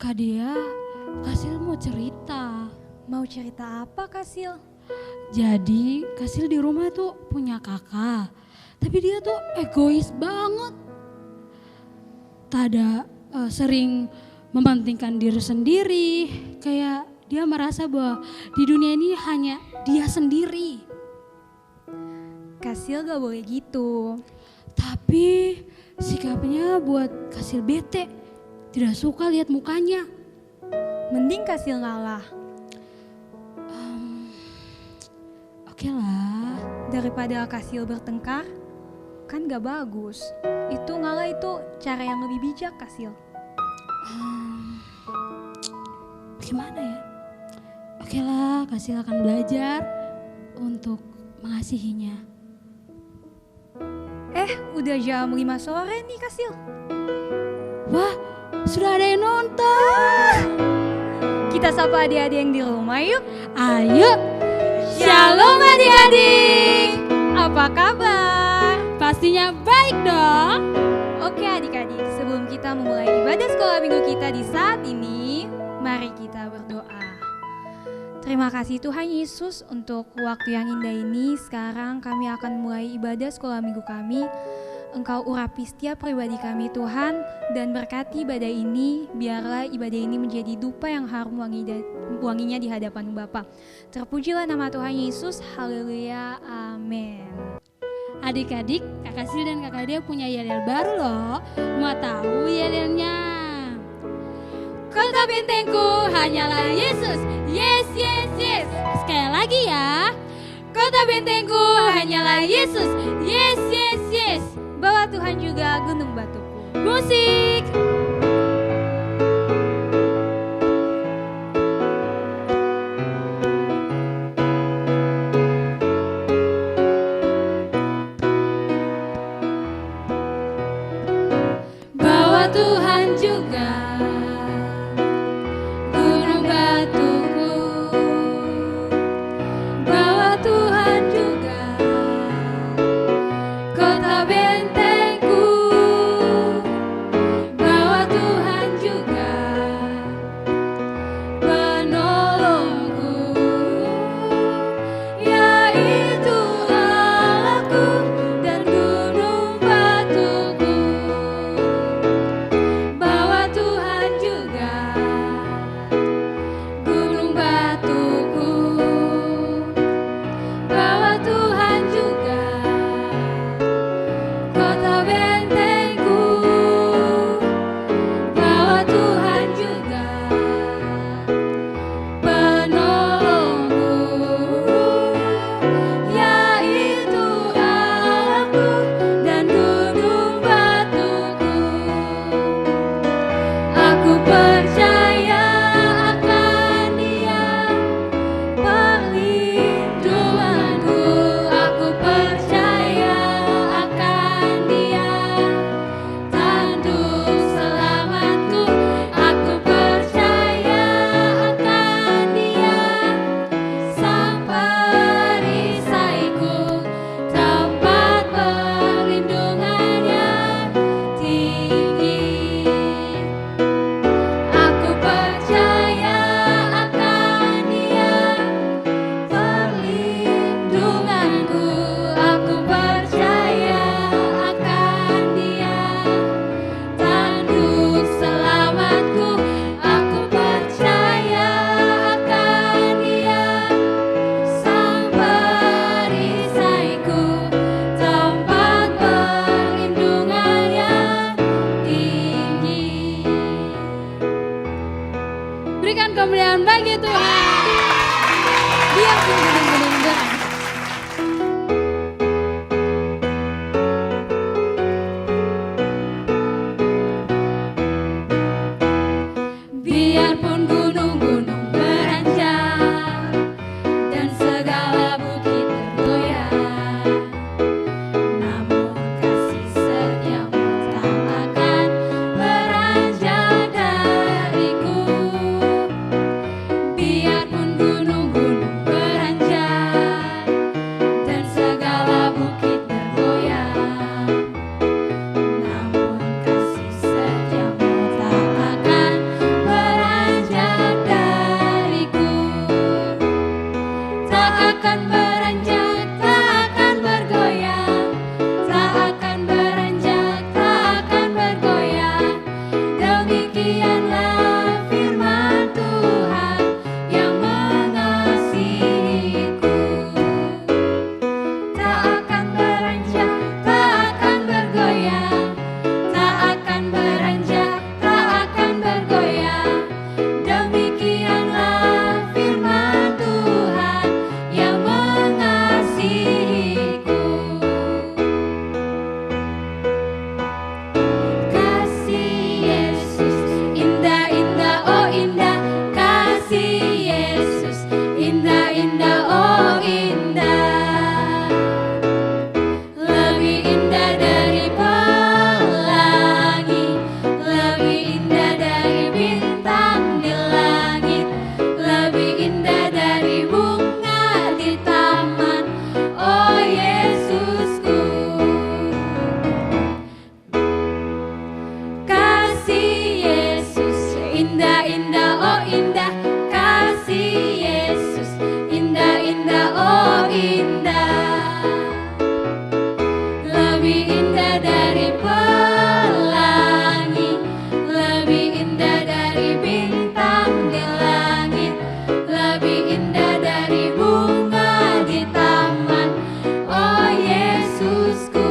Kak Dea, Kasil mau cerita. Mau cerita apa, Kasil? Jadi Kasil di rumah tuh punya kakak, tapi dia tuh egois banget. Sering mementingkan diri sendiri, kayak dia merasa bahwa di dunia ini hanya dia sendiri. Kasil gak boleh gitu. Tapi sikapnya buat Kasil bete, tidak suka lihat mukanya. Mending Kasil ngalah. Oke lah. Daripada Kasil bertengkar, kan gak bagus. Itu ngalah itu cara yang lebih bijak, Kasil. Gimana ya? Oke lah, Kasil akan belajar untuk mengasihinya. Udah jam 5 sore nih, Kasil. Wah, sudah ada yang nonton. Kita sapa adik-adik yang di rumah yuk. Ayo. Shalom adik-adik. Apa kabar? Pastinya baik dong. Oke adik-adik, sebelum kita memulai ibadah sekolah minggu kita di saat ini, mari kita berdoa. Terima kasih Tuhan Yesus untuk waktu yang indah ini. Sekarang kami akan mulai ibadah sekolah minggu kami. Engkau urapi setiap pribadi kami Tuhan, dan berkati ibadah ini, biarlah ibadah ini menjadi dupa yang harum wanginya di hadapan Bapa. Terpujilah nama Tuhan Yesus, haleluya, amin. Adik-adik, Kak Kasil dan Kakak Dea punya yel-yel baru loh. Mau tahu yel-yelnya? Kota bentengku hanyalah Yesus. Yes, yes, yes. Sekali lagi ya. Kota bentengku hanyalah Yesus. Yes, yes, yes. Bahwa Tuhan juga gunung batuku. Musik. Bahwa Tuhan juga gunung batuku. Bahwa Tuhan juga kota bentengku. Bahwa akan beranjak, tak akan bergoyang, tak akan beranjak, tak akan bergoyang. Demikianlah firman Tuhan yang mengasihiku. Tak akan beranjak, tak akan bergoyang, tak akan beranjak, tak akan bergoyang. Demikianlah firman Tuhan yang mengasihiku. Kasih Yesus indah-indah, oh indah. Kasih Yesus indah-indah, oh indah. Lebih indah dari pelangi, lebih indah dari bintang di langit, lebih indah dari bunga di taman, oh Yesusku. Kasih Yesus indah-indah, oh indah. Kasih Yesus indah-indah, oh indah. Lebih indah dari pelangi, lebih indah dari bintang di langit, lebih indah dari bunga di taman, oh Yesusku,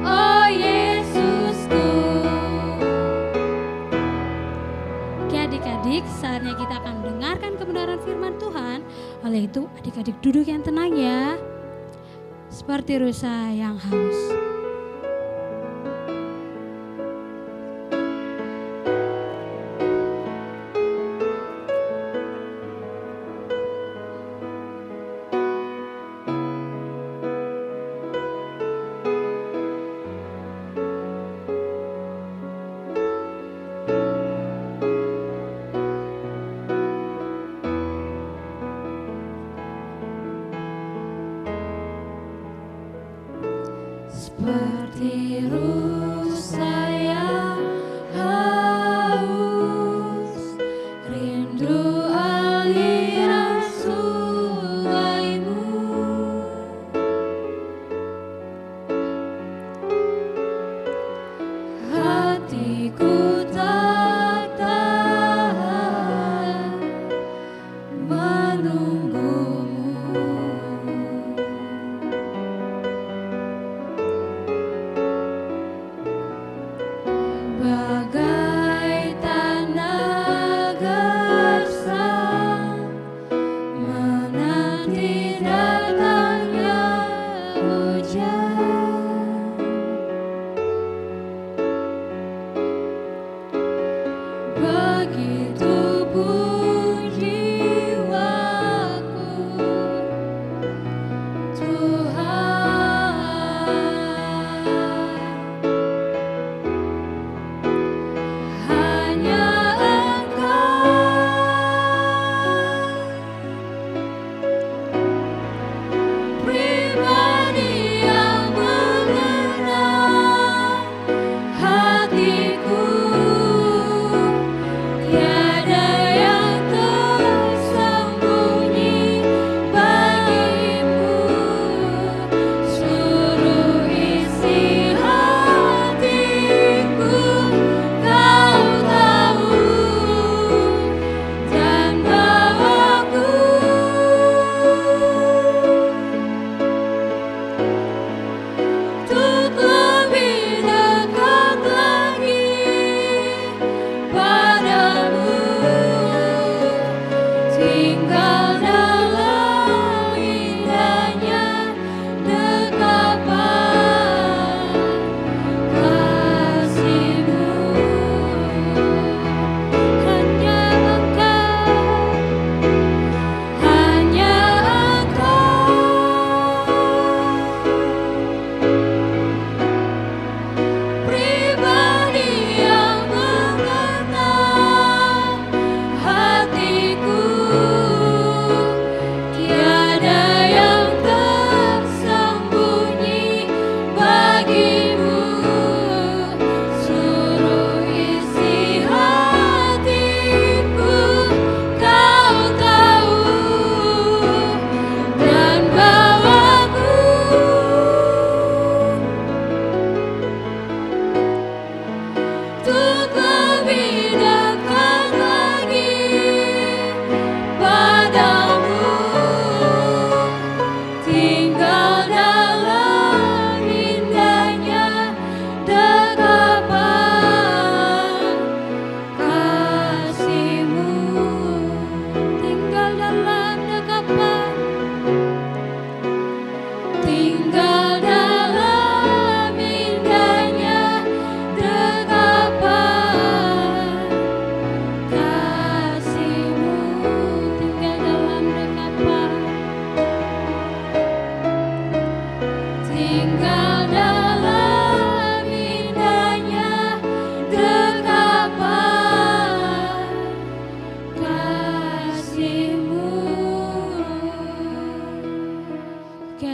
oh Yesusku. Oke adik-adik, saatnya kita akan mendengarkan kebenaran firman Tuhan. Oleh itu adik-adik duduk yang tenang ya, seperti rusa yang haus. Seperti rusa yang haus, rindu aliran sungaimu. Hatiku tak tahan menunggumu.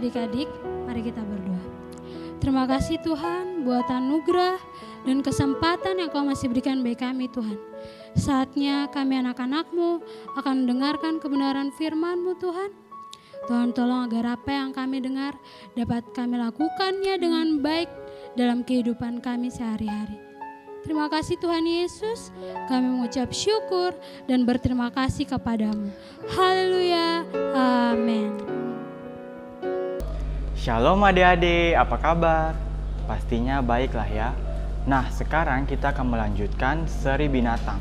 Adik-adik, mari kita berdoa. Terima kasih Tuhan buat anugerah dan kesempatan yang Kau masih berikan bagi kami Tuhan. Saatnya kami anak-anak-Mu akan mendengarkan kebenaran firman-Mu Tuhan. Tuhan tolong agar apa yang kami dengar dapat kami lakukannya dengan baik dalam kehidupan kami sehari-hari. Terima kasih Tuhan Yesus, kami mengucap syukur dan berterima kasih kepadamu. Haleluya, amin. Shalom adik-adik, apa kabar? Pastinya baiklah ya. Nah, sekarang kita akan melanjutkan seri binatang.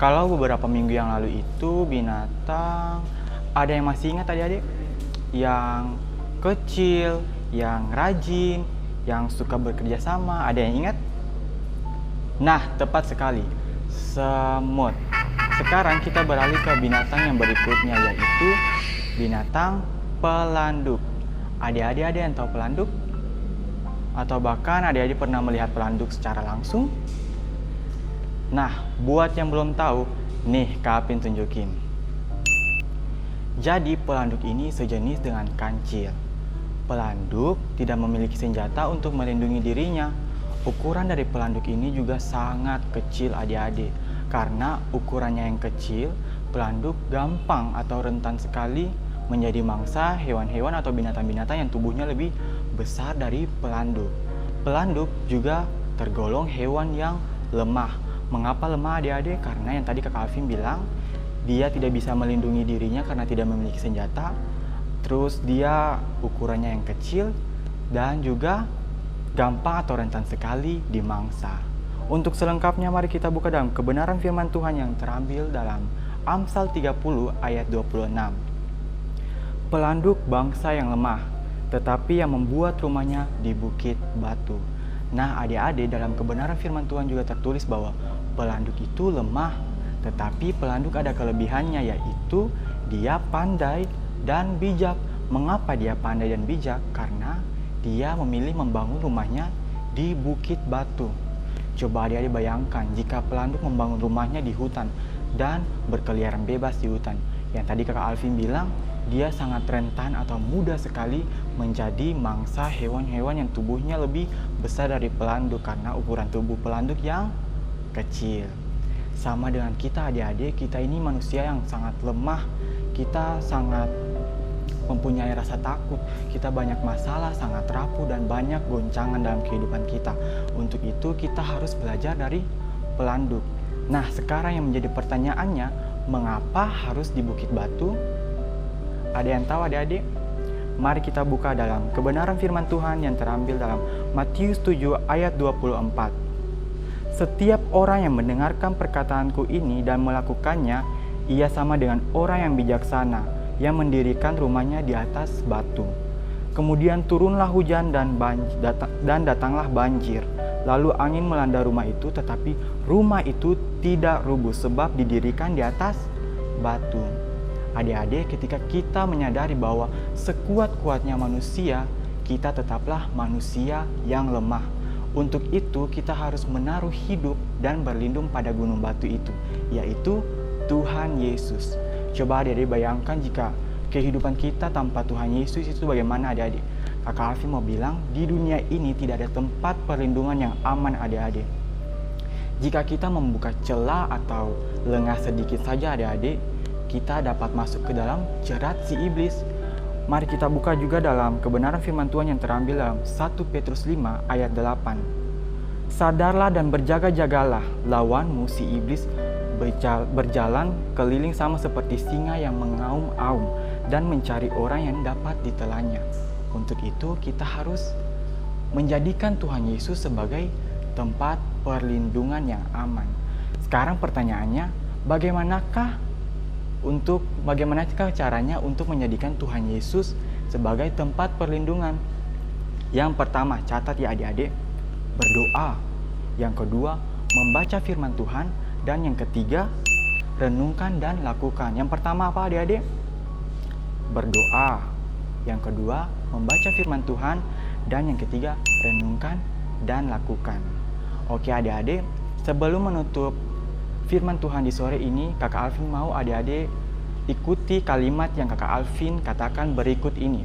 Kalau beberapa minggu yang lalu itu binatang, ada yang masih ingat adik-adik? Yang kecil, yang rajin, yang suka bekerja sama, ada yang ingat? Nah, tepat sekali, semut. Sekarang kita beralih ke binatang yang berikutnya, yaitu binatang pelanduk. Adik-adik ada yang tahu pelanduk? Atau bahkan adik-adik pernah melihat pelanduk secara langsung? Nah, buat yang belum tahu, nih Kak Apin tunjukin. Jadi pelanduk ini sejenis dengan kancil. Pelanduk tidak memiliki senjata untuk melindungi dirinya. Ukuran dari pelanduk ini juga sangat kecil adik-adik. Karena ukurannya yang kecil, pelanduk gampang atau rentan sekali menjadi mangsa hewan-hewan atau binatang-binatang yang tubuhnya lebih besar dari pelanduk. Pelanduk juga tergolong hewan yang lemah. Mengapa lemah adik-adik? Karena yang tadi Kakak Alvin bilang, dia tidak bisa melindungi dirinya karena tidak memiliki senjata. Terus dia ukurannya yang kecil dan juga gampang atau rentan sekali dimangsa. Untuk selengkapnya mari kita buka dalam kebenaran firman Tuhan yang terambil dalam Amsal 30 ayat 26. Pelanduk bangsa yang lemah, tetapi yang membuat rumahnya di bukit batu. Nah adik-adik, dalam kebenaran firman Tuhan juga tertulis bahwa pelanduk itu lemah, tetapi pelanduk ada kelebihannya, yaitu dia pandai dan bijak. Mengapa dia pandai dan bijak? Karena dia memilih membangun rumahnya di bukit batu. Coba adik-adik bayangkan jika pelanduk membangun rumahnya di hutan dan berkeliaran bebas di hutan. Yang tadi Kakak Alvin bilang, dia sangat rentan atau mudah sekali menjadi mangsa hewan-hewan yang tubuhnya lebih besar dari pelanduk karena ukuran tubuh pelanduk yang kecil. Sama dengan kita adik-adik, kita ini manusia yang sangat lemah. Kita sangat mempunyai rasa takut, kita banyak masalah, sangat rapuh dan banyak goncangan dalam kehidupan kita. Untuk itu kita harus belajar dari pelanduk. Nah sekarang yang menjadi pertanyaannya, mengapa harus di bukit batu? Ada yang tahu adik-adik? Mari kita buka dalam kebenaran firman Tuhan yang terambil dalam Matius 7 ayat 24. Setiap orang yang mendengarkan perkataanku ini dan melakukannya, ia sama dengan orang yang bijaksana yang mendirikan rumahnya di atas batu. Kemudian turunlah hujan dan datanglah banjir. Lalu angin melanda rumah itu, tetapi rumah itu tidak rubuh sebab didirikan di atas batu. Adik-adik, ketika kita menyadari bahwa sekuat-kuatnya manusia, kita tetaplah manusia yang lemah. Untuk itu kita harus menaruh hidup dan berlindung pada gunung batu itu, yaitu Tuhan Yesus. Coba adik-adik bayangkan jika kehidupan kita tanpa Tuhan Yesus itu bagaimana adik-adik. Kakak Alvin mau bilang, di dunia ini tidak ada tempat perlindungan yang aman adik-adik. Jika kita membuka celah atau lengah sedikit saja adik-adik, kita dapat masuk ke dalam jerat si iblis. Mari kita buka juga dalam kebenaran firman Tuhan yang terambil dalam 1 Petrus 5 ayat 8. Sadarlah dan berjaga-jagalah, lawanmu si iblis berjalan keliling sama seperti singa yang mengaum-aum dan mencari orang yang dapat ditelannya. Untuk itu kita harus menjadikan Tuhan Yesus sebagai tempat perlindungan yang aman. Sekarang pertanyaannya, bagaimanakah caranya untuk menjadikan Tuhan Yesus sebagai tempat perlindungan? Yang pertama, catat ya adik-adik, berdoa. Yang kedua, membaca firman Tuhan. Dan yang ketiga, renungkan dan lakukan. Yang pertama apa adik-adik? Berdoa. Yang kedua, membaca firman Tuhan. Dan yang ketiga, renungkan dan lakukan. Oke adik-adik, sebelum menutup firman Tuhan di sore ini, Kakak Alvin mau adik-adik ikuti kalimat yang Kakak Alvin katakan berikut ini.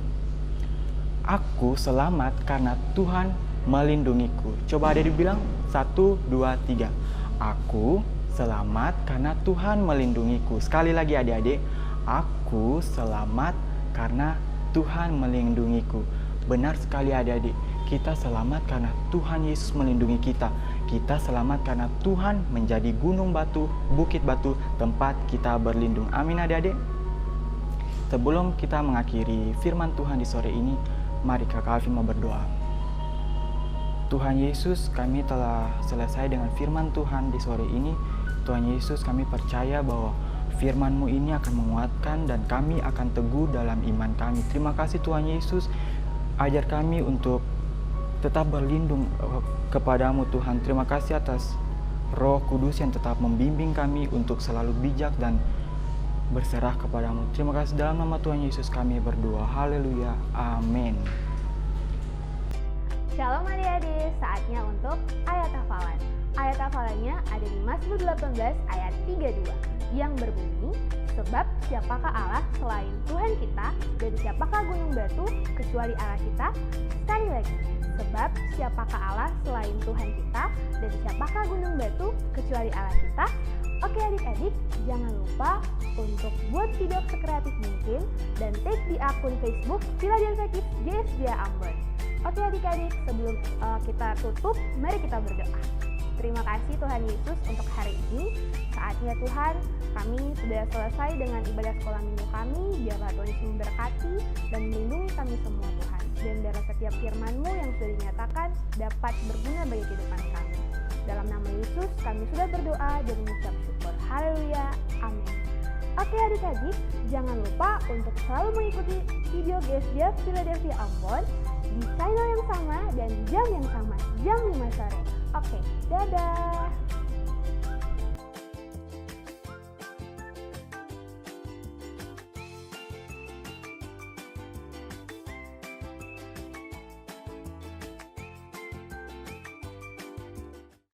Aku selamat karena Tuhan melindungiku. Coba adik bilang 1, 2, 3. Aku selamat karena Tuhan melindungiku. Sekali lagi adik-adik, aku selamat karena Tuhan melindungiku. Benar sekali adik-adik, kita selamat karena Tuhan Yesus melindungi kita. Kita selamat karena Tuhan menjadi gunung batu, bukit batu, tempat kita berlindung. Amin adik-adik. Sebelum kita mengakhiri firman Tuhan di sore ini, mari Kakak Alfi mau berdoa. Tuhan Yesus, kami telah selesai dengan firman Tuhan di sore ini. Tuhan Yesus, kami percaya bahwa firman-Mu ini akan menguatkan dan kami akan teguh dalam iman kami. Terima kasih Tuhan Yesus, ajar kami untuk tetap berlindung kepadamu Tuhan. Terima kasih atas Roh Kudus yang tetap membimbing kami untuk selalu bijak dan berserah kepadamu. Terima kasih dalam nama Tuhan Yesus kami berdoa. Haleluya. Amin. Shalom adik-adik, saatnya untuk ayat hafalan. Ayat hafalannya ada di Mazmur 18 ayat 32 yang berbunyi, sebab siapakah Allah selain Tuhan kita, dan siapakah gunung batu kecuali Allah kita? Sekali lagi, sebab siapakah Allah selain Tuhan kita, dan siapakah gunung batu kecuali Allah kita? Oke adik-adik, jangan lupa untuk buat video sekreatif mungkin dan tag di akun Facebook Philadelphia Kids GSDA Ambon. Oke adik-adik, sebelum kita tutup, mari kita berdoa. Terima kasih Tuhan Yesus untuk hari ini. Saatnya Tuhan, kami sudah selesai dengan ibadah sekolah minggu kami. Biarlah Tuhan Yesus memberkati dan melindungi kami semua Tuhan. Dan biarlah setiap firman-Mu yang sudah dinyatakan dapat berguna bagi kehidupan kami. Dalam nama Yesus kami sudah berdoa dan mengucap syukur. Haleluya. Amin. Oke adik-adik, jangan lupa untuk selalu mengikuti video GSDA Philadelphia Ambon di channel yang sama dan jam yang sama, jam 5 sore. Oke, dadah.